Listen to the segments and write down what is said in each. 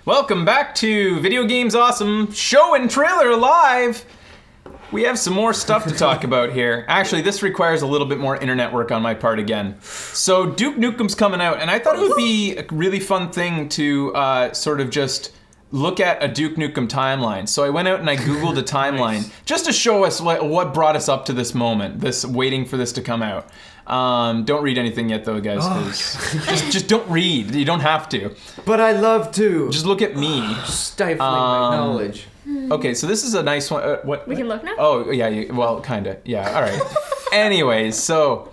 Welcome back to Video Games Awesome Show and Trailer Live. We have some more stuff to talk about here. Actually, this requires a little bit more internet work on my part again. So Duke Nukem's coming out, and I thought it would be a really fun thing to sort of just look at a Duke Nukem timeline. So I went out and I Googled a timeline just to show us what brought us up to this moment, this waiting for this to come out. Don't read anything yet though, guys, 'cause just don't read. You don't have to. But I love to. Just look at me. Stifling my knowledge. Okay, so this is a nice one. What? We can look now? Oh, yeah, well, kinda. Yeah, all right. Anyways, so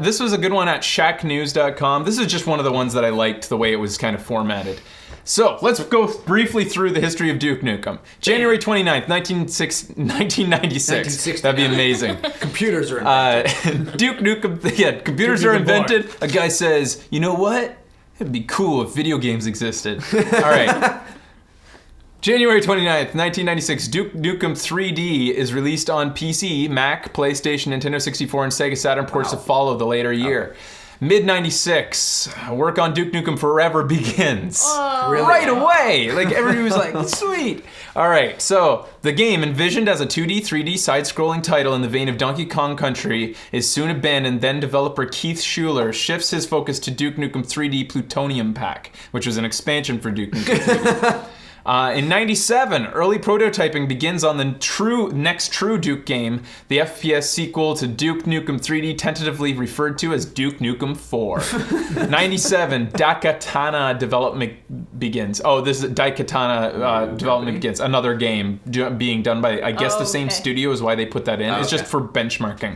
this was a good one at shacknews.com. This is just one of the ones that I liked, the way it was kind of formatted. So, let's go briefly through the history of Duke Nukem. January 29th, 1996. That'd be amazing. Computers are invented. Duke Nukem, yeah, computers are invented. A guy says, you know what? It'd be cool if video games existed. All right. January 29th, 1996, Duke Nukem 3D is released on PC, Mac, PlayStation, Nintendo 64, and Sega Saturn ports to follow the later year. Mid-96, work on Duke Nukem FOREVER begins. Really? Right away! Like, everybody was like, sweet! Alright, so, the game, envisioned as a 2D, 3D side-scrolling title in the vein of Donkey Kong Country, is soon abandoned. Then developer Keith Schuler shifts his focus to Duke Nukem 3D Plutonium Pack, which was an expansion for Duke Nukem 3D. In 97, early prototyping begins on the next true Duke game, the FPS sequel to Duke Nukem 3D, tentatively referred to as Duke Nukem 4. 97, Daikatana development begins. Oh, this is Daikatana development begins. Another game being done by, I guess, the same studio is why they put that in. It's just for benchmarking.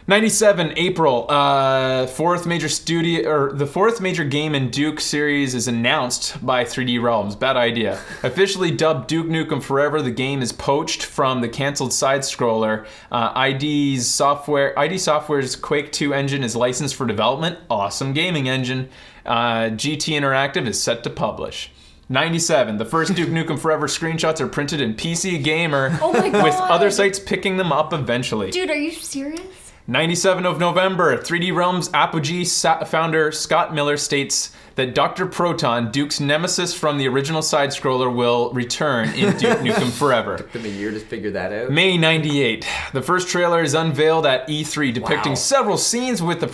97, April, the fourth major game in Duke series is announced by 3D Realms. Bad idea. Officially dubbed Duke Nukem FOREVER, the game is poached from the canceled side-scroller. ID Software's Quake 2 engine is licensed for development. Awesome gaming engine. GT Interactive is set to publish. 97, the first Duke Nukem FOREVER screenshots are printed in PC Gamer, with other sites picking them up eventually. Dude, are you serious? 97 of November, 3D Realms Apogee founder Scott Miller states that Dr. Proton, Duke's nemesis from the original side-scroller, will return in Duke Nukem FOREVER. Took them a year to figure that out. May 98, the first trailer is unveiled at E3, depicting several scenes with the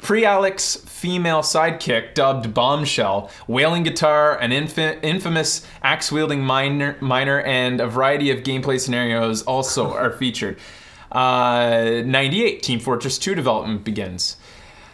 pre-Alex female sidekick dubbed Bombshell, wailing guitar, an infamous axe-wielding miner, and a variety of gameplay scenarios also are featured. 98, Team Fortress 2 development begins.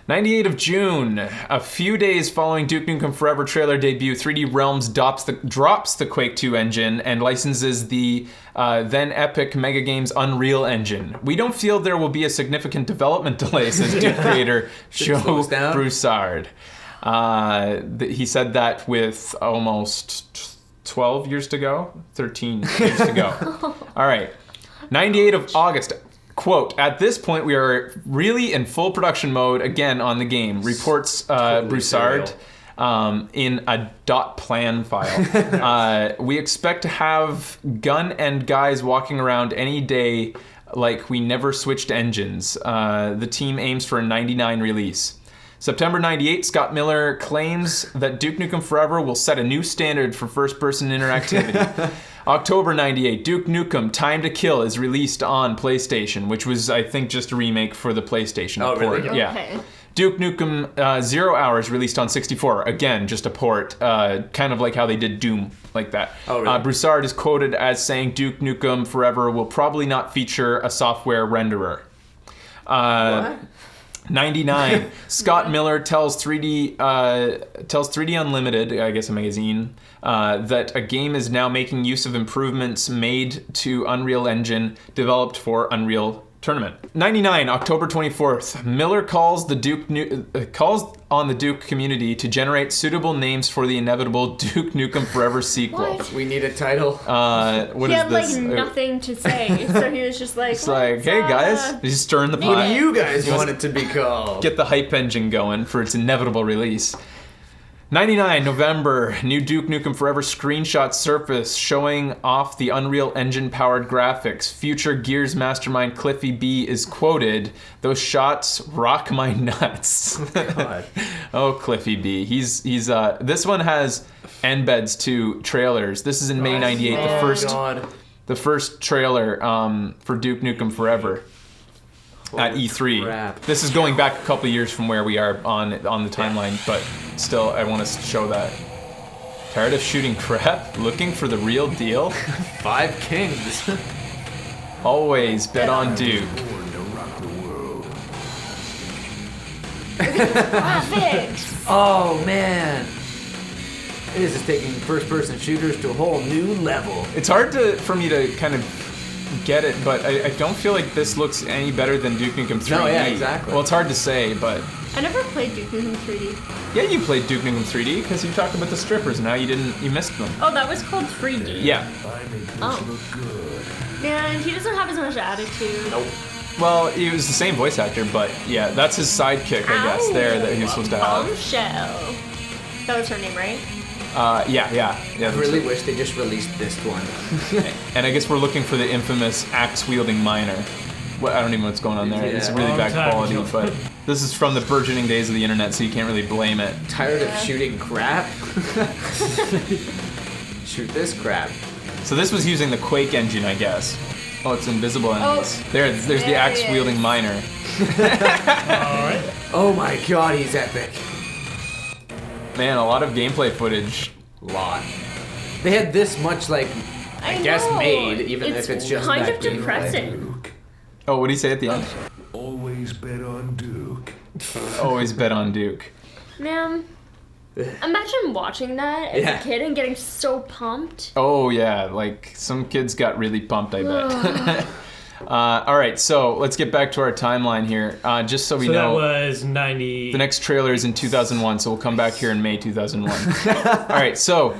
98 of June, a few days following Duke Nukem FOREVER trailer debut, 3D Realms drops the Quake 2 engine and licenses the then epic Mega Games Unreal Engine. We don't feel there will be a significant development delay, says Duke creator Joe Broussard. He said that with almost 12 years to go, 13 years to go. All right. 98 of August, quote, at this point we are really in full production mode again on the game, reports Broussard in a .plan file. We expect to have gun and guys walking around any day like we never switched engines. The team aims for a 99 release. September 98, Scott Miller claims that Duke Nukem FOREVER will set a new standard for first-person interactivity. October 98, Duke Nukem Time to Kill is released on PlayStation, which was, I think, just a remake for the PlayStation port. Really? Yeah. Okay. Duke Nukem 0 Hours released on 64. Again, just a port, kind of like how they did Doom, like that. Oh, really? Broussard is quoted as saying Duke Nukem FOREVER will probably not feature a software renderer. What? 99, Scott Miller tells 3D Unlimited, I guess a magazine, that a game is now making use of improvements made to Unreal Engine developed for Unreal Tournament. 99, October 24th, Miller calls on the Duke community to generate suitable names for the inevitable Duke Nukem FOREVER sequel. What? We need a title. What he is had this? nothing to say, so he was just like, It's like, hey guys, he's stirring the pot. What do you guys want it to be called? Get the hype engine going for its inevitable release. '99 November, new Duke Nukem Forever screenshot surface showing off the Unreal Engine-powered graphics. Future Gears mastermind Cliffy B is quoted, "Those shots rock my nuts." God. Oh, Cliffy B. This one has embeds to trailers. This is in May '98, God. the first trailer for Duke Nukem Forever. At E3. Crap. This is going back a couple years from where we are on the timeline, but still, I want to show that. Tired of shooting crap? Looking for the real deal? 5 kings. Always bet on Duke. Graphics. Oh man. This is taking first-person shooters to a whole new level. It's hard for me to kind of get it, but I don't feel like this looks any better than Duke Nukem 3D. No, yeah, exactly. Well, it's hard to say, but... I never played Duke Nukem 3D. Yeah, you played Duke Nukem 3D because you talked about the strippers and how you missed them. Oh, that was called 3D. Yeah. Oh. Man, he doesn't have as much attitude. Nope. Well, he was the same voice actor, but yeah, that's his sidekick, I guess, there that he was supposed to have. Bombshell. That was her name, right? Yeah. I really wish they just released this one. And I guess we're looking for the infamous axe-wielding miner. Well, I don't even know what's going on there. It's Yeah. really Long bad time quality, ago. but this is from the burgeoning days of the internet, so you can't really blame it. Tired of shooting crap? Shoot this crap. So this was using the Quake engine, I guess. Oh, it's invisible enemies. Oh. There's the There he axe-wielding is. miner. Alright. Oh my god, he's epic. Man, a lot of gameplay footage. Lot. They had this much, like, I guess know. made, even if it's just kind that of gameplay. depressing. Oh, what did he say at the end? Always bet on Duke. Always bet on Duke. Man, imagine watching that as Yeah. a kid and getting so pumped. Oh yeah, like some kids got really pumped, I bet. All right, so let's get back to our timeline here. Just so we So that know, was 90. the next trailer is in 2001, so we'll come back here in May 2001. All right, so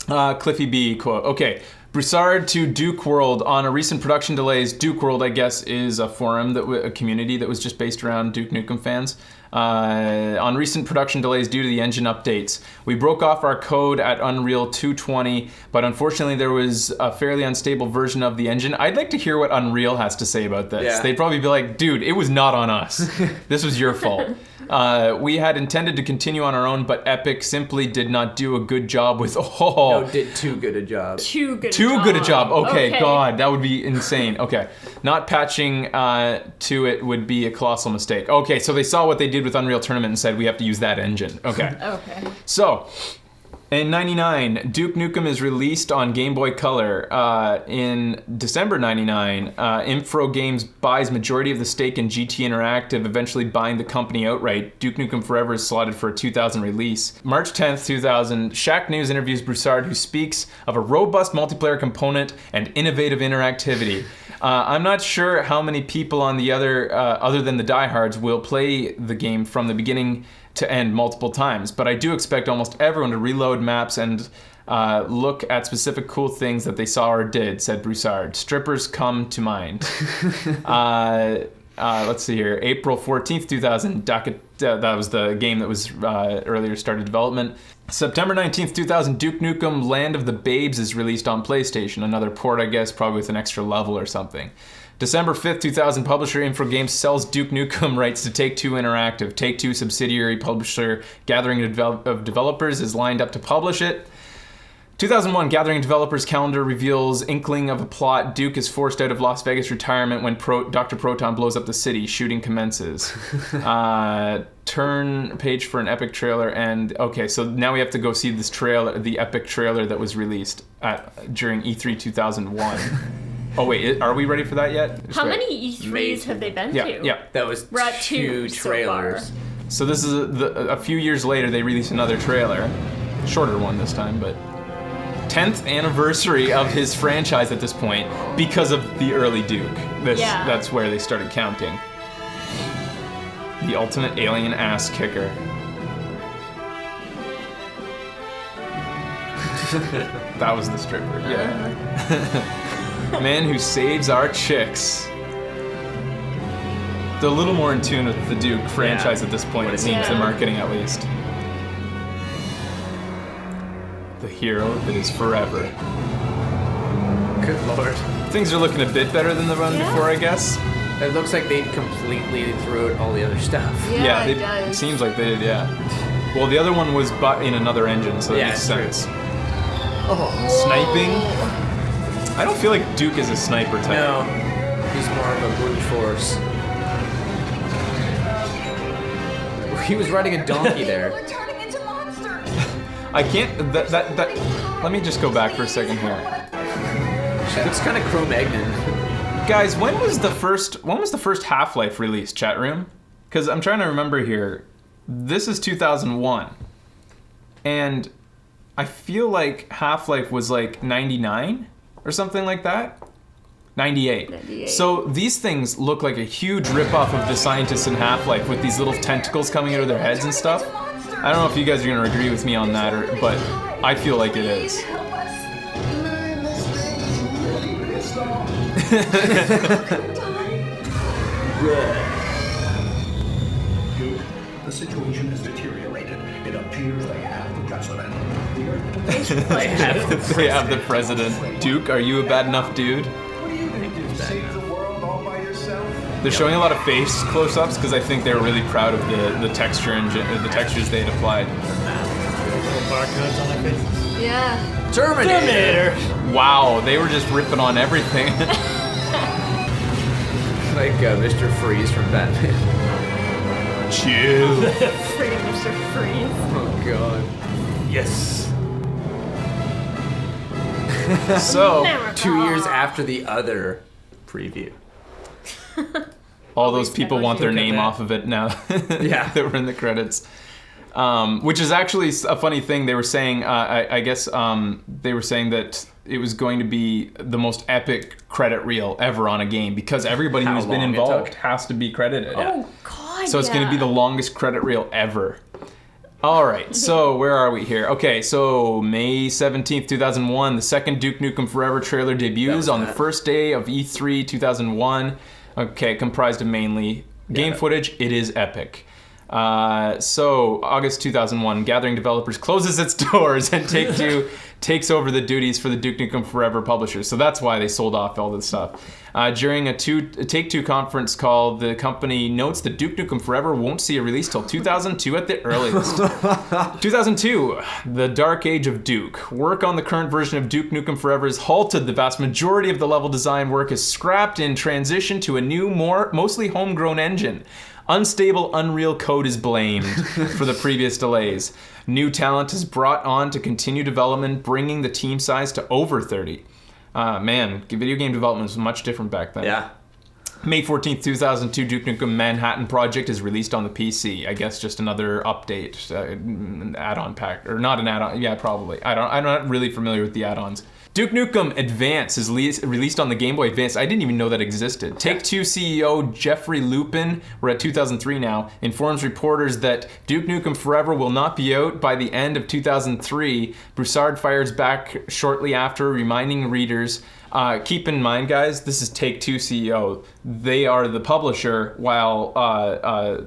Cliffy B quote. Okay. Broussard to Duke World on a recent production delays. Duke World, I guess, is a forum, a community that was just based around Duke Nukem fans. On recent production delays due to the engine updates. We broke off our code at Unreal 220, but unfortunately there was a fairly unstable version of the engine. I'd like to hear what Unreal has to say about this. Yeah. They'd probably be like, dude, it was not on us. This was your fault. We had intended to continue on our own, but Epic simply did not do a good job with... No, did too good a job. Too good a job. Okay, God, that would be insane. Okay, not patching to it would be a colossal mistake. Okay, so they saw what they did with Unreal Tournament and said we have to use that engine. Okay. Okay. So, in '99, Duke Nukem is released on Game Boy Color. In December '99, Infro Games buys majority of the stake in GT Interactive, eventually buying the company outright. Duke Nukem Forever is slotted for a 2000 release. March 10th, 2000, Shack News interviews Broussard, who speaks of a robust multiplayer component and innovative interactivity. I'm not sure how many people on the other than the diehards will play the game from the beginning to end multiple times, but I do expect almost everyone to reload maps and look at specific cool things that they saw or did, said Broussard. Strippers come to mind. Let's see here. April 14th, 2000, that was the game that was earlier started development. September 19th, 2000, Duke Nukem Land of the Babes is released on PlayStation. Another port, I guess, probably with an extra level or something. December 5th, 2000, publisher Info Games sells Duke Nukem rights to Take-Two Interactive. Take-Two subsidiary publisher Gathering of Developers is lined up to publish it. 2001, Gathering Developers calendar reveals inkling of a plot. Duke is forced out of Las Vegas retirement when Dr. Proton blows up the city. Shooting commences. Turn page for an epic trailer. And okay, so now we have to go see this trailer, the epic trailer that was released during E3 2001. Oh wait, are we ready for that yet? How many E3s have they been to? Yeah. That was We're at two so trailers. far. So this is a few years later, they released another trailer. Shorter one this time, but 10th anniversary of his franchise at this point because of the early Duke. That's where they started counting. The ultimate alien ass kicker. That was the stripper, yeah. Man who saves our chicks. They're a little more in tune with the Duke franchise at this point, it seems, the marketing at least. the hero that is forever. Good lord. Things are looking a bit better than the run Yeah. before, I guess. It looks like they completely threw out all the other stuff. Yeah, it it does. seems like they did, yeah. Well, the other one was but in another engine, so that Yeah, makes it's true. sense. Oh. Sniping? I don't feel like Duke is a sniper type. No. He's more of a brute force. He was riding a donkey there. We're turning into monsters. I can't. That. Let me just go back for a second here, She looks kind of Cro-Magnon. guys. When was the first Half-Life released? Chat room, because I'm trying to remember here. This is 2001, and I feel like Half-Life was like 99 or something like that. 98. 98. So these things look like a huge ripoff of the scientists in Half-Life with these little tentacles coming out of their heads and stuff. I don't know if you guys are gonna agree with me on that, but I feel like it is. Help us. Learn this Duke, the situation has deteriorated. It appears they have the president. The Earth They have the president. Duke, are you a bad enough dude? What do you think? You save the world all by yourself? They're showing a lot of face close-ups because I think they were really proud of the texture and the textures they had applied. Little barcodes on their faces. Yeah. Terminator! Wow, they were just ripping on everything. Like Mr. Freeze from Batman. Chill. Freaking Mr. Freeze. Oh god. Yes. So, America. 2 years after the other preview. all those people want their Look at name that. off of it now. Yeah. That were in the credits. Which is actually a funny thing. They were saying, I guess, they were saying that it was going to be the most epic credit reel ever on a game because everybody How who's been long it involved took. has to be credited. Oh God. So it's going to be the longest credit reel ever. All right, so where are we here? Okay, so May 17th, 2001, the second Duke Nukem FOREVER trailer debuts on the that. first day of E3 2001. Okay, comprised of mainly game footage. It is epic. So August 2001, Gathering Developers closes its doors and Take-Two takes over the duties for the Duke Nukem FOREVER publishers. So that's why they sold off all this stuff. During a Take-Two conference call, the company notes that Duke Nukem FOREVER won't see a release till 2002 at the earliest. 2002, the Dark Age of Duke. Work on the current version of Duke Nukem FOREVER is halted. The vast majority of the level design work is scrapped in transition to a new, mostly homegrown engine. Unstable Unreal code is blamed for the previous delays. New talent is brought on to continue development, bringing the team size to over 30. Man, video game development was much different back then. Yeah. May 14th, 2002, Duke Nukem Manhattan Project is released on the PC. I guess just another update, add-on pack, or not an add-on. Yeah, probably. I'm not really familiar with the add-ons. Duke Nukem Advance is released on the Game Boy Advance. I didn't even know that existed. Take-Two CEO Jeffrey Lupin, we're at 2003 now, informs reporters that Duke Nukem FOREVER will not be out by the end of 2003. Broussard fires back shortly after, reminding readers, keep in mind, guys, this is Take-Two CEO. They are the publisher, while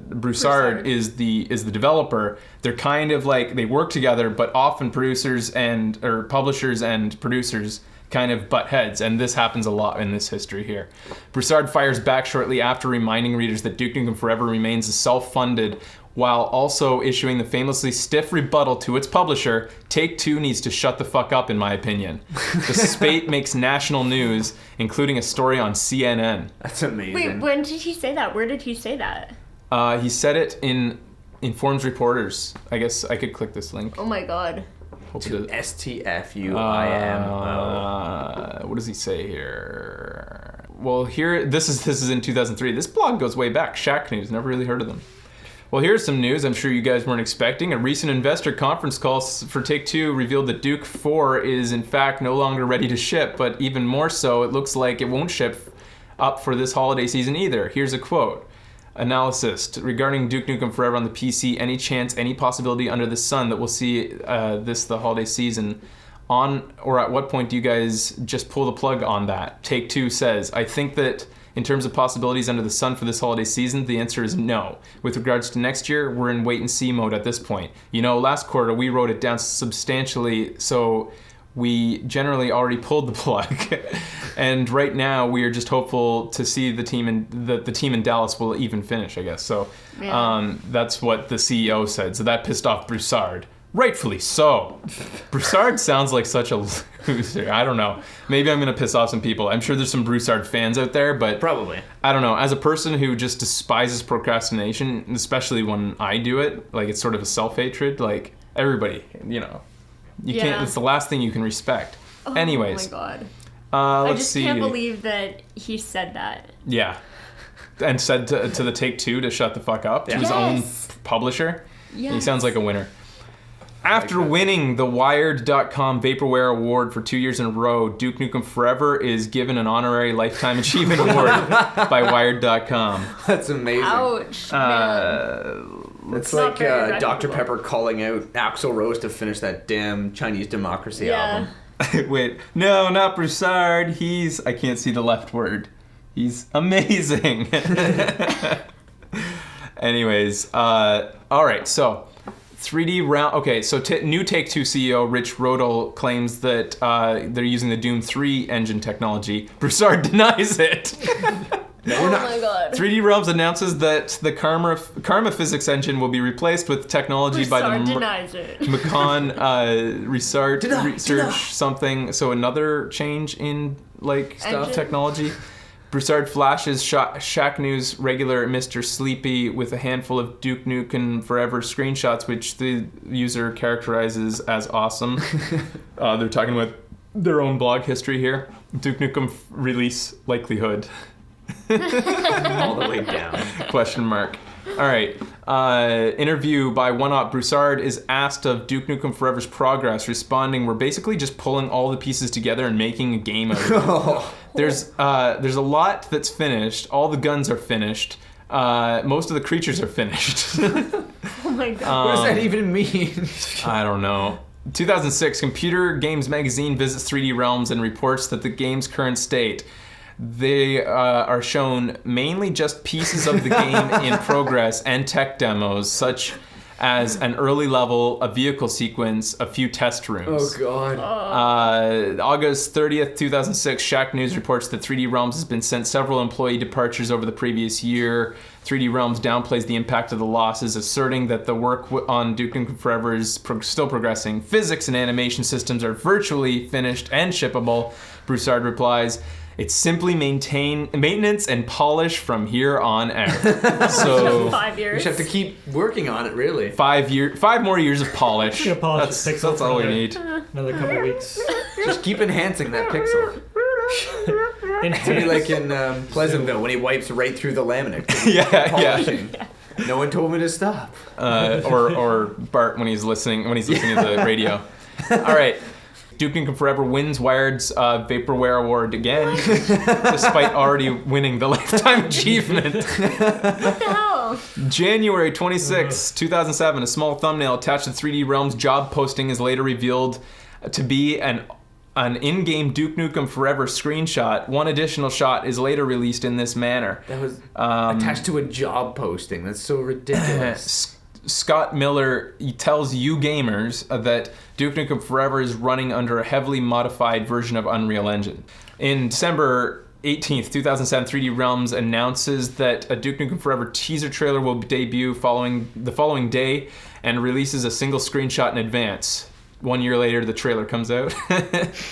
Broussard is the developer. They're kind of like, they work together, but often publishers and producers kind of butt heads, and this happens a lot in this history here. Broussard fires back shortly after, reminding readers that Duke Nukem FOREVER remains self-funded, while also issuing the famously stiff rebuttal to its publisher, Take-Two needs to shut the fuck up, in my opinion. The spate makes national news, including a story on CNN. That's amazing. Wait, when did he say that? Where did he say that? He said it in Informs Reporters. I guess I could click this link. Oh my God. Hope it- STFUIM. what does he say here? Well, here, this is in 2003. This blog goes way back. Shack News, never really heard of them. Well, here's some news I'm sure you guys weren't expecting. A recent investor conference call for Take-Two revealed that Duke 4 is in fact no longer ready to ship, but even more so, it looks like it won't ship up for this holiday season either. Here's a quote. Analysis regarding Duke Nukem FOREVER on the PC, any chance, any possibility under the sun that we'll see this the holiday season on, or at what point do you guys just pull the plug on that? Take-Two says, I think that In terms of possibilities under the sun for this holiday season, the answer is no. With regards to next year, we're in wait-and-see mode at this point. Last quarter we wrote it down substantially, so we generally already pulled the plug. And right now we are just hopeful to see the team in Dallas will even finish, I guess. So that's what the CEO said. So that pissed off Broussard. Rightfully so. Broussard sounds like such a loser. I don't know. Maybe I'm going to piss off some people. I'm sure there's some Broussard fans out there, but... Probably. I don't know. As a person who just despises procrastination, especially when I do it, like it's sort of a self-hatred, like everybody, you can't, it's the last thing you can respect. Anyways. Oh my let's god. I just see. can't believe that he said that. Yeah. And said to the Take-Two to shut the fuck up to his own publisher. Yes. He sounds like a winner. After winning the Wired.com Vaporware Award for 2 years in a row, Duke Nukem Forever is given an honorary Lifetime Achievement Award by Wired.com. That's amazing. Ouch. Man. It's Not like very Dr. reputable. Pepper calling out Axl Rose to finish that damn Chinese Democracy album. Wait, no, not Broussard. I can't see the left word. He's amazing. Anyways, all right, so 3D round. Okay, so new Take-Two CEO Rich Rodel claims that they're using the Doom 3 engine technology. Broussard denies it. Oh my god. 3D Realms announces that the Karma physics engine will be replaced with technology by the denies it. Macon research something. So another change in Stuff. technology. Broussard flashes Shack News regular Mr. Sleepy with a handful of Duke Nukem Forever screenshots, which the user characterizes as awesome. They're talking about their own blog history here. Duke Nukem release likelihood. All the way down. Question mark. All right. Interview by One-Up. Broussard is asked of Duke Nukem Forever's progress, responding, "We're basically just pulling all the pieces together and making a game out of it." There's a lot that's finished. All the guns are finished. Most of the creatures are finished. Oh my god. What does that even mean? I don't know. 2006, Computer Games Magazine visits 3D Realms and reports that the game's current state. They are shown mainly just pieces of the game in progress and tech demos, such as an early level, a vehicle sequence, a few test rooms. Oh god. August 30th, 2006, Shack News reports that 3D Realms has been sent several employee departures over the previous year. 3D Realms downplays the impact of the losses, asserting that the work on Duke Nukem Forever is still progressing. Physics and animation systems are virtually finished and shippable. Broussard replies, "It's simply maintenance and polish from here on out." So 5 You years. just have to keep working on it, really. 5 more years of polish. Yeah, polish the pixels That's all we for need. Another couple weeks. Just keep enhancing that pixel. It's gonna be like in Pleasantville when he wipes right through the laminate. Yeah. Polishing. No one told me to stop. Or Bart when he's listening to the radio. All right. Duke Nukem Forever wins Wired's Vaporware Award again, despite already winning the Lifetime Achievement. What the hell? January 26, 2007, a small thumbnail attached to 3D Realms job posting is later revealed to be an in-game Duke Nukem Forever screenshot. One additional shot is later released in this manner. That was attached to a job posting. That's so ridiculous. Scott Miller tells you gamers that Duke Nukem Forever is running under a heavily modified version of Unreal Engine. In December 18th, 2007, 3D Realms announces that a Duke Nukem Forever teaser trailer will debut the following day and releases a single screenshot in advance. 1 year later, the trailer comes out.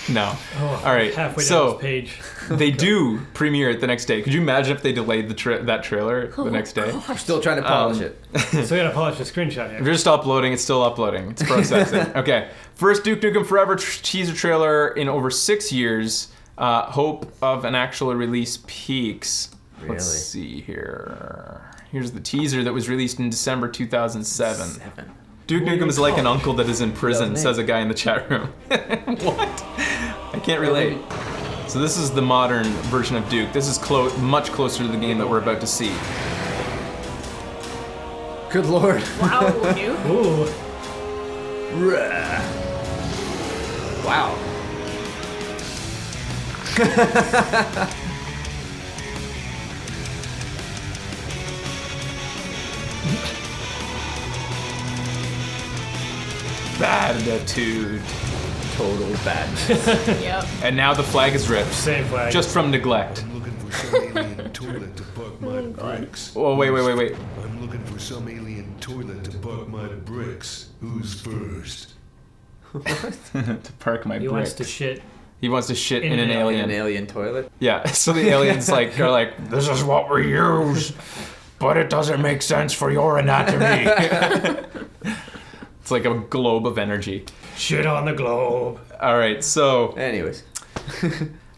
No. Oh, All right. Halfway down So this page. they do premiere it the next day. Could you imagine if they delayed that trailer the next day? I'm still trying to polish it. So you gotta polish the screenshot If here. you're just uploading, it's still uploading. It's processing. Okay. First Duke Nukem Forever teaser trailer in over 6 years. Hope of an actual release peaks. Really? Let's see here. Here's the teaser that was released in December 2007. Duke Nukem is like an uncle that is in prison, says a guy in the chat room. What? I can't relate. So this is the modern version of Duke. This is much closer to the game that we're about to see. Good lord. Wow, Duke. Ooh. Wow. Baditude. Total bad. Yep. And now the flag is ripped. Same flag. Just from neglect. I'm looking for some alien toilet to buck my bricks. Oh, wait. I'm looking for some alien toilet to buck my bricks. Who's first? To park my he bricks. wants to shit. He wants to shit in an An alien. alien toilet. Yeah, so the aliens are like, this is what we use, but it doesn't make sense for your anatomy. It's like a globe of energy. Shit on the globe. All right, so Anyways.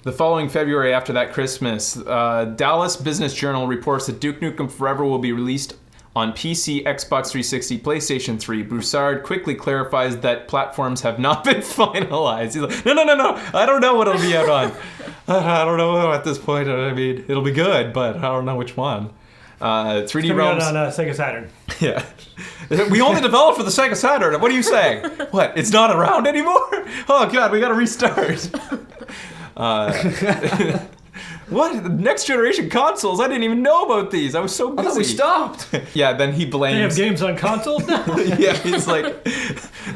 the following February after that Christmas, Dallas Business Journal reports that Duke Nukem Forever will be released on PC, Xbox 360, PlayStation 3. Broussard quickly clarifies that platforms have not been finalized. He's like, no, I don't know what it'll be out on. I don't know at this point. I mean, it'll be good, but I don't know which one. 3D Coming Realms. out on Sega Saturn. Yeah. We only developed for the Sega Saturn. What are you saying? What? It's not around anymore? Oh, God, we gotta restart. What? The next generation consoles? I didn't even know about these. I was so busy. I thought we stopped. Yeah, then he They have blames... games on consoles now? Yeah, he's like,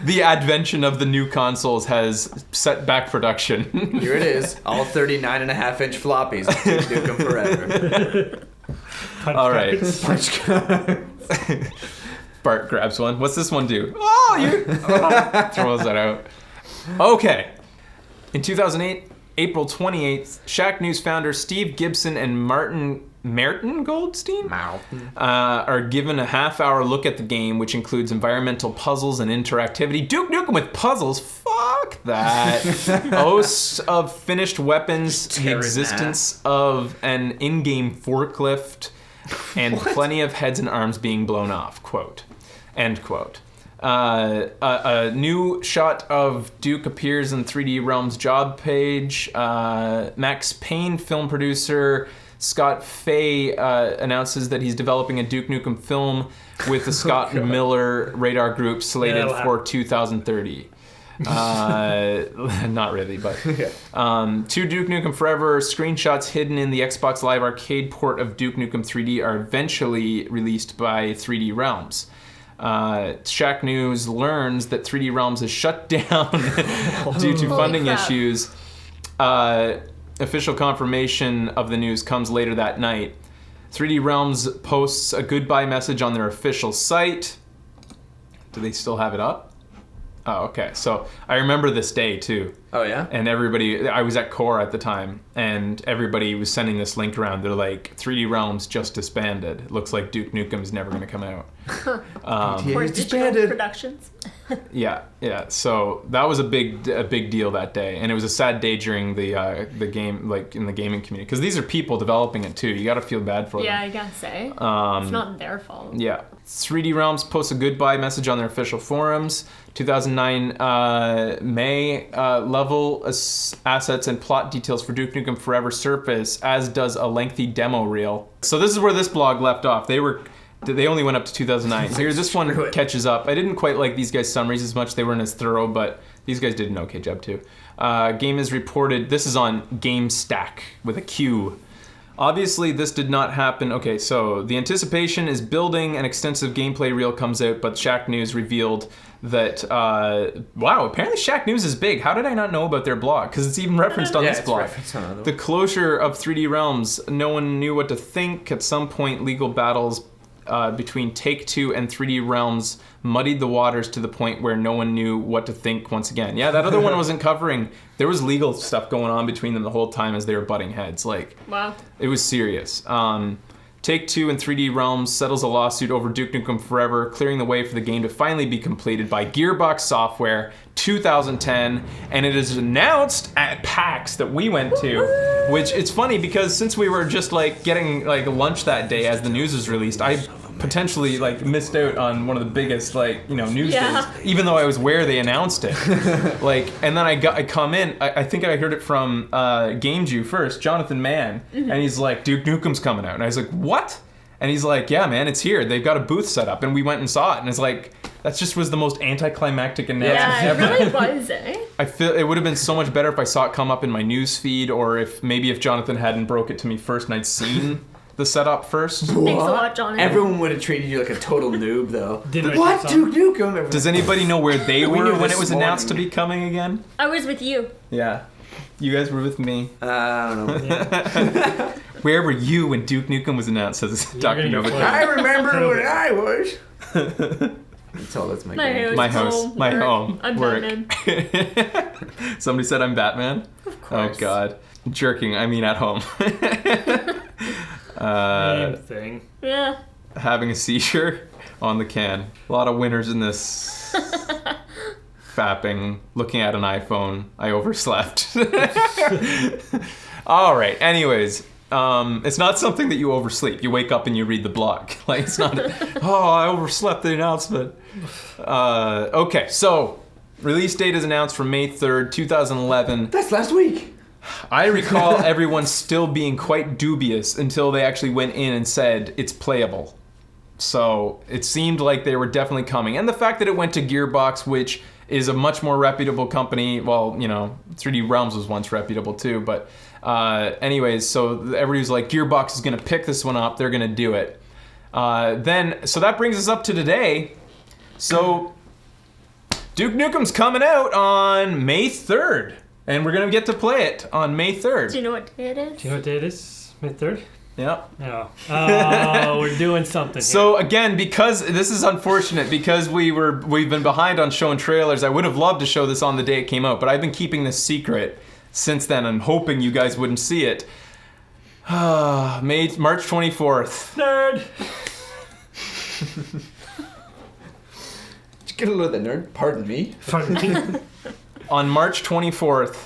the advention of the new consoles has set back production. Here it is. All 39.5-inch floppies. Duke Nukem Forever. Punch All right. cards. Punch card. Bart grabs one. What's this one do? Oh, you... throws that out. Okay. In 2008, April 28th, Shack News founder Steve Gibson and Martin Goldstein are given a half-hour look at the game, which includes environmental puzzles and interactivity. Duke Nukem with puzzles? Fuck that. Oaths of finished weapons, the Tear in existence of an in-game forklift, and plenty of heads and arms being blown off. Quote. End quote. A new shot of Duke appears in 3D Realms job page. Max Payne film producer Scott Fay announces that he's developing a Duke Nukem film with the Scott Miller Radar Group slated for 2030. Not really, but two Duke Nukem Forever screenshots hidden in the Xbox Live Arcade port of Duke Nukem 3D are eventually released by 3D Realms. Shack News learns that 3D Realms is shut down due to funding crap. issues. Official confirmation of the news comes later that night. 3D Realms posts a goodbye message on their official site. Do they still have it up? Oh, okay. So I remember this day too. Oh, yeah? And everybody, I was at Core at the time, and everybody was sending this link around. They're like, 3D Realms just disbanded. It looks like Duke Nukem's never going to come out. For It's digital disbanded. productions. Yeah. So that was a big deal that day, and it was a sad day during the game, like in the gaming community, because these are people developing it too. You got to feel bad for Yeah, them. I gotta say. It's not their fault. Yeah. 3D Realms posts a goodbye message on their official forums. 2009 May level assets and plot details for Duke Nukem Forever surface, as does a lengthy demo reel. So this is where this blog left off. They only went up to 2009. Here, this one Screw it. catches up. I didn't quite like these guys' summaries as much. They weren't as thorough, but these guys did an okay job too. Game is reported. This is on GameStack with a Q. Obviously, this did not happen. Okay, so the anticipation is building. An extensive gameplay reel comes out, but Shack News revealed that, wow, apparently Shack News is big. How did I not know about their blog? Because it's even referenced on this it's blog. referenced on another The closure of 3D Realms. No one knew what to think. At some point, legal battles between Take-Two and 3D Realms muddied the waters to the point where no one knew what to think once again. Yeah, that other one wasn't covering. There was legal stuff going on between them the whole time as they were butting heads. Like, Wow. it was serious. Take-Two and 3D Realms settles a lawsuit over Duke Nukem Forever, clearing the way for the game to finally be completed by Gearbox Software 2010, and it is announced at PAX that we went to, which it's funny because since we were just like getting like lunch that day as the news was released, I potentially like missed out on one of the biggest like news Yeah. days, even though I was where they announced it. Like, and then I come in, I think I heard it from Game Jew first, Jonathan Mann, and he's like, Duke Nukem's coming out, and I was like, what? And he's like, yeah, man, it's here. They've got a booth set up, and we went and saw it, and it's like, that just was the most anticlimactic announcement Yeah, it ever. really was, eh? I feel it would have been so much better if I saw it come up in my news feed, or if Jonathan hadn't broke it to me first and I'd seen the setup first? Thanks a lot, Johnny. Everyone would have treated you like a total noob, though. Didn't write What? this song. Duke Nukem? Everyone- Does anybody know where they We were knew when this it was announced to morning. be coming again? I was with you. Yeah. You guys were with me. I don't know. Where were you when Duke Nukem was announced? Says Dr. gonna Nova. get I remember when I was. That's all. That's my game. My house, home, my work. home, I'm work. Batman. Somebody said I'm Batman? Of course. Oh God. Jerking, I mean at home. Same thing. Yeah. Having a seizure on the can. A lot of winners in this. Fapping, looking at an iPhone. I overslept. All right. Anyways, it's not something that you oversleep. You wake up and you read the blog. Like it's not. Oh, I overslept the announcement. Okay, so release date is announced for May 3rd, 2011. That's last week. I recall everyone still being quite dubious until they actually went in and said it's playable. So it seemed like they were definitely coming, and the fact that it went to Gearbox, which is a much more reputable company. Well, 3D Realms was once reputable too, but anyways, so everybody's like, Gearbox is gonna pick this one up, they're gonna do it. So that brings us up to today. So Duke Nukem's coming out on May 3rd, and we're gonna get to play it on May 3rd. Do you know what day it is? Do you know what day it is? May 3rd? Yep. No. Oh, we're doing something. So again, because this is unfortunate, because we've been behind on showing trailers. I would have loved to show this on the day it came out, but I've been keeping this secret since then and hoping you guys wouldn't see it. March 24th. Nerd. Did you get a load of the nerd? Pardon me. Pardon me. On March 24th,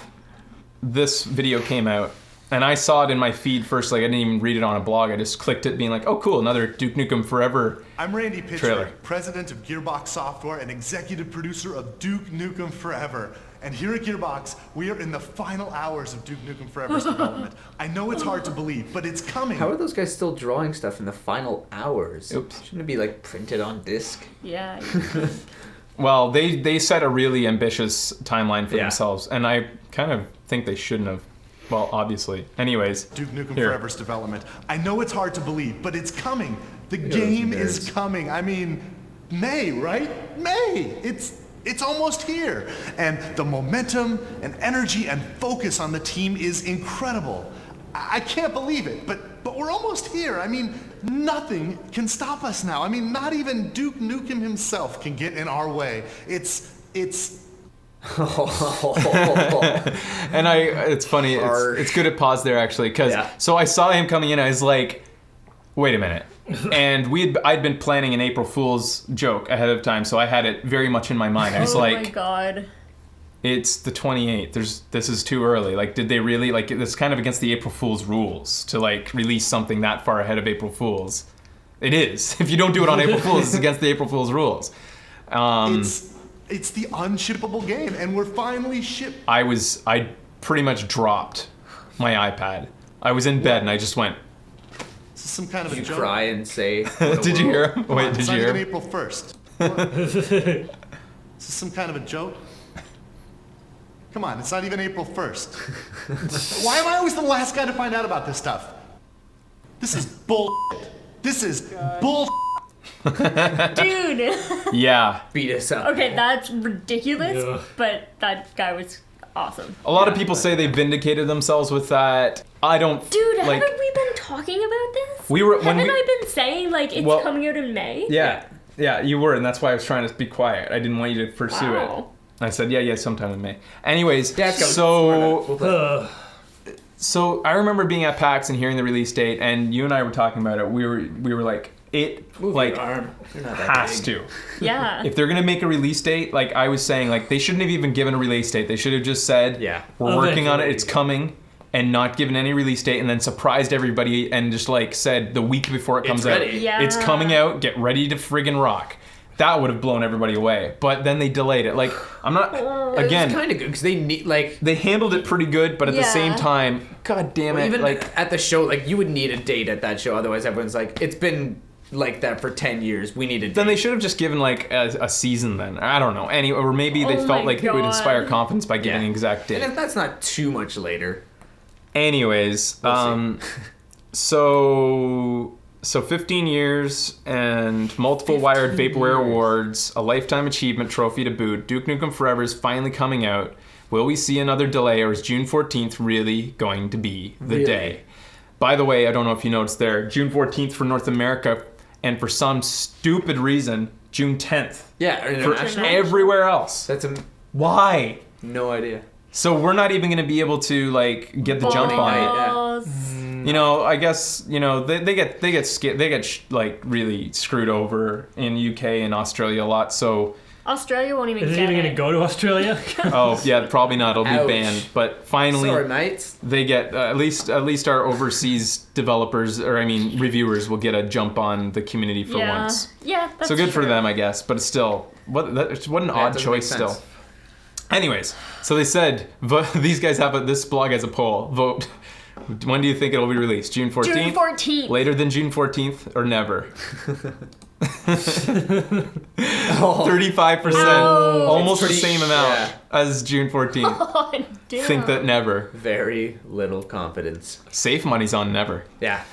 this video came out. And I saw it in my feed first, like I didn't even read it on a blog. I just clicked it being like, oh cool, another Duke Nukem Forever. I'm Randy Trailer. Pitchford, president of Gearbox Software and executive producer of Duke Nukem Forever. And here at Gearbox, we are in the final hours of Duke Nukem Forever's development. I know it's hard to believe, but it's coming. How are those guys still drawing stuff in the final hours? Oops. Shouldn't it be like printed on disc? Yeah. Well, they set a really ambitious timeline for Yeah. themselves, and I kind of think they shouldn't have. Well, obviously. Anyways. Duke Nukem Here. Forever's development. I know it's hard to believe, but it's coming. The game is coming. I mean, May, right? May. It's almost here. And the momentum and energy and focus on the team is incredible. I can't believe it, but we're almost here. I mean, nothing can stop us now. I mean, not even Duke Nukem himself can get in our way. It's And it's funny, it's good to pause there actually, because so I saw him coming in, I was like, wait a minute. And I'd been planning an April Fool's joke ahead of time, so I had it very much in my mind. I was Oh like, my god. it's the 28th. This is too early. Like, did they really, like, it's kind of against the April Fool's rules to like release something that far ahead of April Fool's. It is. If you don't do it on April Fool's, it's against the April Fool's rules. It's the unshippable game, and we're finally shipped. I pretty much dropped my iPad. I was in bed and I just went. This is some kind of a You joke. cry and say. Did you hear him? Come Wait, on, did it's you not hear even him? April 1st. Is this some kind of a joke? Come on, it's not even April 1st. Why am I always the last guy to find out about this stuff? This is bull. This is bull. Dude. Yeah. Beat us up. Okay, that's ridiculous, Yeah. but that guy was awesome. A lot of people say they vindicated themselves with that. I don't. Dude, like. haven't we been talking about this? We were- when Haven't we- I been saying like it's Well- coming out in May? Yeah, you were, and that's why I was trying to be quiet. I didn't want you to pursue it. Wow. I said, yeah, sometime in May. Anyways, Yeah, it's got- so I remember being at PAX and hearing the release date, and you and I were talking about it. We were like, it Move like your arm. You're not that has big. to. Yeah. If they're gonna make a release date, like I was saying, like they shouldn't have even given a release date. They should have just said, Yeah. we're working on it, Eventually. it's coming, and not given any release date, and then surprised everybody and just like said the week before it comes out, ready. Yeah. it's coming out, get ready to friggin' rock. That would have blown everybody away. But then they delayed it. Like, I'm not, again, It's kind of good because they need like. they handled it pretty good, but at the same Yeah. time, god damn it, Even like, at the show, like you would need a date at that show. Otherwise, everyone's like, it's been like that for 10 years. We need a date. then they should have just given like a season then. I don't know. Or maybe they Oh felt my like it would God. inspire confidence by giving Yeah. an exact date. And if that's not too much later. Anyways, We'll So 15 years and multiple Wired Vaporware awards, a lifetime achievement trophy to boot. Duke Nukem Forever is finally coming out. Will we see another delay, or is June 14th really going to be the day? By the way, I don't know if you noticed there, June 14th for North America, and for some stupid reason, June 10th. Yeah, For international. everywhere else. That's Why? no idea. So we're not even going to be able to like get the jump on it. Balls. You know, I guess they get like really screwed over in UK and Australia a lot. So Australia won't even Is it get even it. going to go to Australia? oh yeah, probably not. It'll Ouch. be banned. But finally, Sorry, mates. they get at least our overseas developers, or I mean reviewers, will get a jump on the community for Yeah. once. Yeah, that's So good for true. them, I guess. But it's still what an Yeah, odd it doesn't choice make sense. still. Anyways, so they said these guys have this blog as a poll. Vote. When do you think it'll be released? June 14th? June 14th. Later than June 14th or never? 35%. Oh. Almost the Pretty- same amount yeah. as June 14th. Oh, damn. Think that never. Very little confidence. Safe money's on never. Yeah.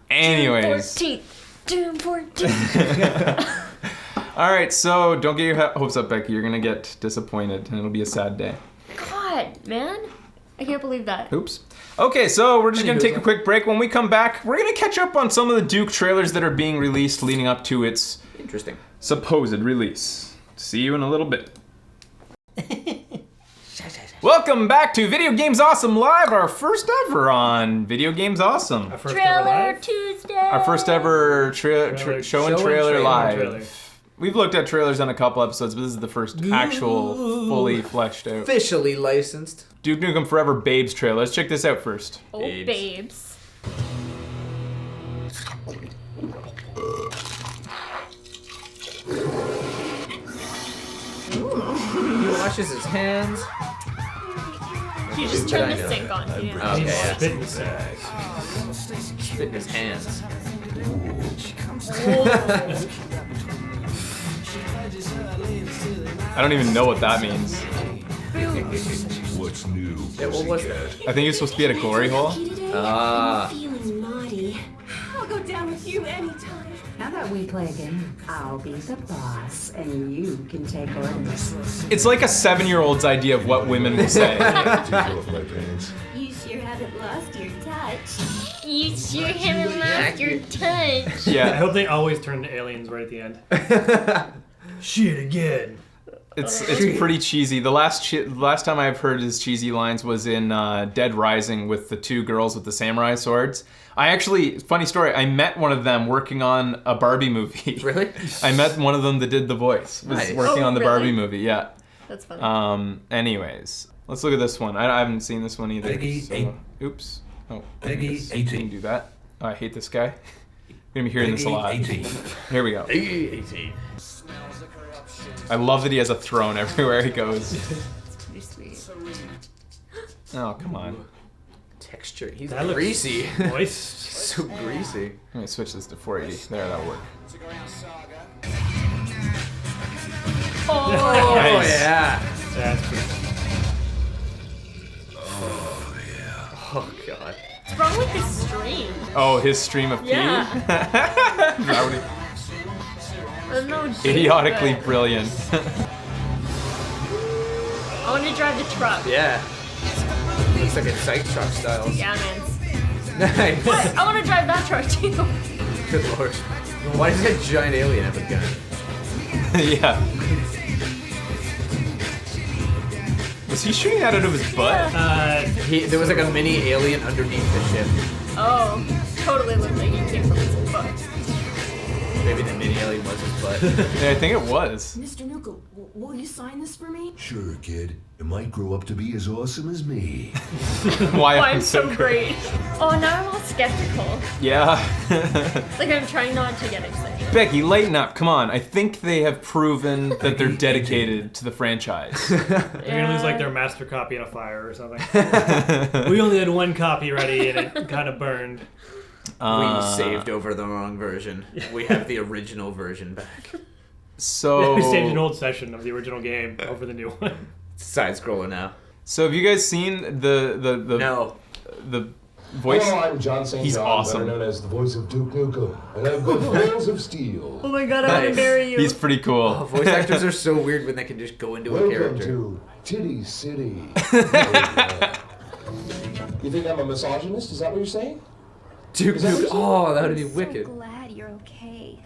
Anyways. June 14th. All right, so don't get your hopes up, Becky. You're going to get disappointed, and it'll be a sad day. God, man. I can't believe that. Oops. Okay, so we're just going to take a quick break. When we come back, we're going to catch up on some of the Duke trailers that are being released leading up to its Interesting. supposed release. See you in a little bit. Welcome back to Video Games Awesome Live, our first ever on Video Games Awesome. Our first Trailer ever live? Tuesday. Our first ever Trailer- show and show and trailer trailer. live. Trailer. We've looked at trailers on a couple episodes, but this is the first actual fully fleshed out Officially licensed. Duke Nukem Forever Babes trailer. Let's check this out first. Oh, Babes. babes. He washes his hands. You just Did I turned the know sink on. You didn't- Okay, He's yeah. spitting the sack. Spit in his hands. I don't even know what that means. What's new? Yeah, what was that? I think it's supposed to be at a glory hole. Ah. Feeling naughty. I'll go down with you anytime. How about we play a game? I'll be the boss, and you can take orders. It's like a 7-year-old's idea of what women will say. Take off my pants. You sure haven't lost your touch. You sure haven't lost your touch. I Yeah, hope they always turn into aliens right at the end. Shit again. it's pretty cheesy. The last time I've heard his cheesy lines was in Dead Rising with the two girls with the samurai swords. I actually, funny story, I met one of them working on a Barbie movie. Really? I met one of them that did the voice. Was Nice. working Oh, on the really? Barbie movie, yeah. That's funny. Anyways, let's look at this one. I haven't seen this one either. Peggy, so- oops. Oh, Peggy, yes, 18. didn't do that. Oh, I hate this guy. You're gonna be hearing this a lot. 18. Here we go. 18. I love that he has a throne everywhere he goes. It's pretty sweet. Oh, come on. Texture. He's That looks greasy. moist. So greasy. Let me switch this to 480. There, that'll work. Oh, Oh Nice. yeah. That's pretty Oh god. what's wrong with this stream? Oh, his stream of pee? Yeah. Rowdy. There's no joke, Idiotically but brilliant. I want to drive the truck. Yeah. Looks like a psych truck style. Yeah, man. Nice. I want to drive that truck too. Good lord. Why does that giant alien have a gun? Yeah. Was he shooting that out of his butt? There was like a mini alien underneath the ship. Oh, totally looked like it came from his butt. Maybe the mini alien was his butt. Yeah, I think it was. Mr. Nukem, will you sign this for me? Sure, kid. It might grow up to be as awesome as me. Why Oh, I'm I'm so great. Oh, now I'm all skeptical. Yeah. Like I'm trying not to get excited. Becky, lighten up. Come on. I think they have proven that they're dedicated to the franchise. They're gonna lose like their master copy in a fire or something. We only had one copy ready and it kind of burned. We saved over the wrong version. We have the original version back. So We saved an old session of the original game over the new one. Side scroller now. So have you guys seen the No. the voice. Hello, I'm John St. He's John, awesome. better known as the voice of Duke Nukem, and I've got balls of steel. Oh my god, I want to marry you. He's pretty cool. Oh, voice actors are so weird when they can just go into a Welcome character. to Titty City. You think I'm a misogynist? Is that what you're saying? Duke Nukem. Oh, that would be I'm wicked. so glad you're okay.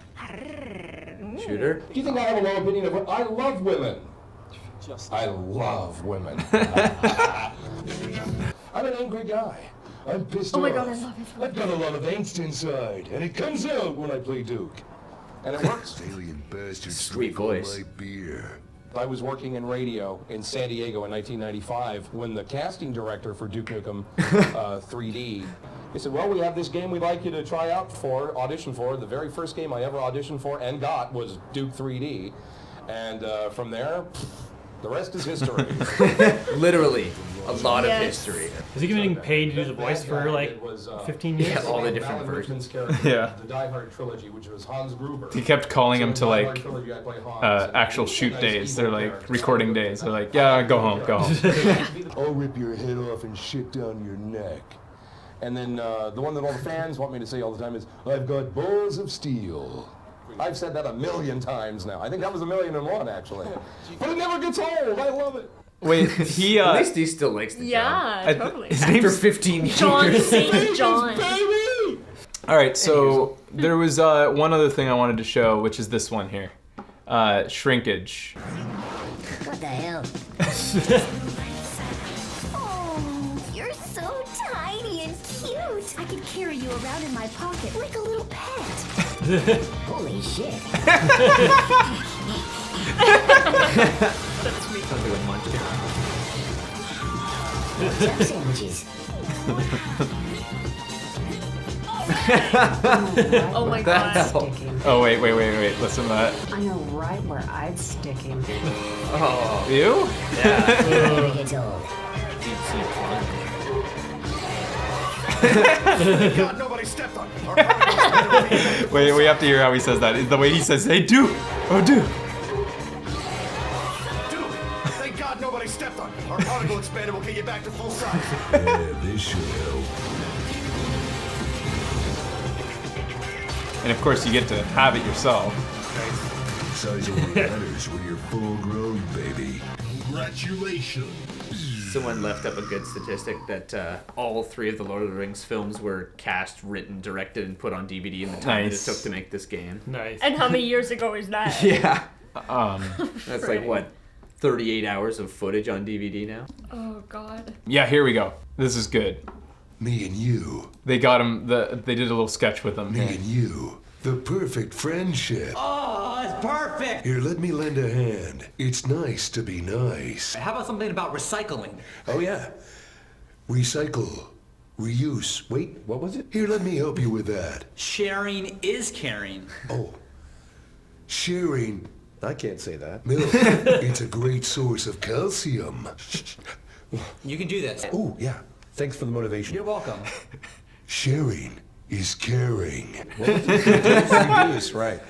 Shooter. Do you think I have a low opinion of women? I love women. I love women. I'm an angry guy. I'm pissed off. Oh my god, I love his I've got a lot of angst inside, and it comes out when I play Duke. And it works. Alien bastards Sweet stole voice. my beer. I was working in radio in San Diego in 1995 when the casting director for Duke Nukem 3D, he said, well, we have this game we'd like you to try out for, audition for. The very first game I ever auditioned for and got was Duke 3D. And from there, the rest is history. Literally, a lot of Yes. history. Is he getting paid to do the voice for like 15 years? Yeah, all the different Alan versions. Rickman's character, Yeah. The Die Hard trilogy, which was Hans Gruber. He kept calling him So to in Die Hard like trilogy, I play Hans, and actual he's a shoot nice days. evil They're like character. recording days. They're like, yeah, go home, go home. I'll rip your head off and shit down your neck. And then the one that all the fans want me to say all the time is, I've got balls of steel. I've said that 1,000,000 times now. I think that was 1,000,001 actually. But it never gets old. I love it. Wait, he At least he still likes the job. Yeah, totally. his After name's 15 years. John St. John. Baby! All right, so there was one other thing I wanted to show, which is this one here, shrinkage. What the hell? Oh, you're so tiny and cute. I could carry you around in my pocket like a little pet. Holy shit. That's me. Sounds like a munchkin. Jump sandwiches. Oh my That god. hell? Sticking. Oh wait, listen to that. I know right where I'd stick him. Oh, You? Never gets old. deep sea plunge. God, nobody stepped on me. Wait, we have to hear how he says that. The way he says, "Hey, Duke, oh Duke." Dude, thank God nobody stepped on me. Our particle expander will get you back to full size. Yeah, this should help. And of course, you get to have it yourself. Size only matters when you're full grown, baby. Congratulations. Someone left up a good statistic that all 3 of the Lord of the Rings films were cast, written, directed, and put on DVD in the time Nice. it took to make this game. Nice. And how many years ago was that? Yeah. Um, That's like, what, 38 hours of footage on DVD now? Oh god. yeah, here we go. This is good. Me and you. They got him. They did a little sketch with him. Me and you. The perfect friendship. Oh, it's perfect. Here, let me lend a hand. It's nice to be nice. How about something about recycling? Oh, yeah. Recycle. Reuse. Wait, what was it? Here, let me help you with that. Sharing is caring. Oh. Sharing I can't say that. milk. It's a great source of calcium. You can do this. Oh, yeah. Thanks for the motivation. You're welcome. Sharing is caring. Yes, right.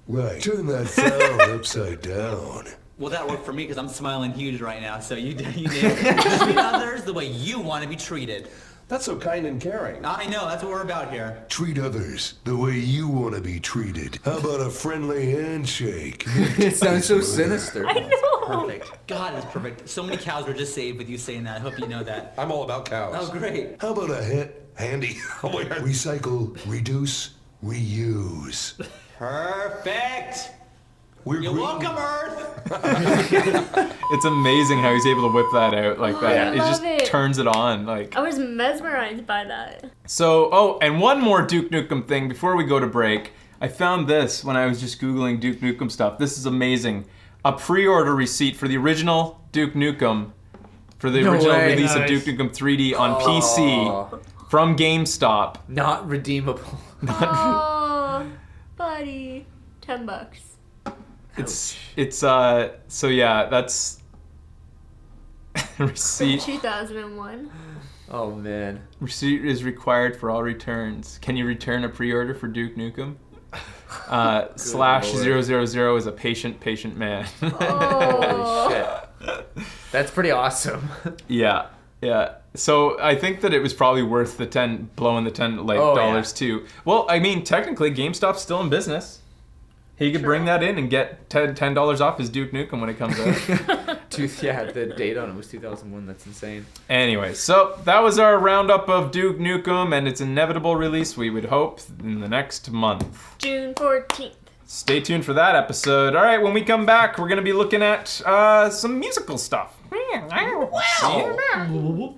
Right. Turn that frown upside down. Well, that worked for me because I'm smiling huge right now. So you nailed it. Treat others the way you want to be treated. That's so kind and caring. I know. That's what we're about here. Treat others the way you want to be treated. How about a friendly handshake? It sounds so sinister. I know. Perfect. God, it's perfect. So many cows were just saved with you saying that. I hope you know that. I'm all about cows. Oh, great. How about a handy? Oh my God. Recycle, reduce, reuse. Perfect. We're You're green. welcome, Earth. It's amazing how he's able to whip that out like that. I It just love it. turns it on. Like I was mesmerized by that. so. Oh, and one more Duke Nukem thing before we go to break. I found this when I was just googling Duke Nukem stuff. This is amazing. A pre-order receipt for the original Duke Nukem, for the No original way. release of Nice. Duke Nukem 3D on PC from GameStop. Not redeemable. Oh, buddy. $10. It's so yeah, that's receipt. 2001. Oh, man. Receipt is required for all returns. Can you return a pre-order for Duke Nukem? Slash Lord. 000 is a patient man. Oh. Holy shit. That's pretty awesome. Yeah. Yeah. So I think that it was probably worth the blowing the $10 too. Well, I mean, technically, GameStop's still in business. He could bring that in and get $10 off his Duke Nukem when it comes out. The date on it was 2001. That's insane. Anyway, so that was our roundup of Duke Nukem and its inevitable release, we would hope, in the next month. June 14th. Stay tuned for that episode. All right, when we come back, we're going to be looking at some musical stuff. Wow.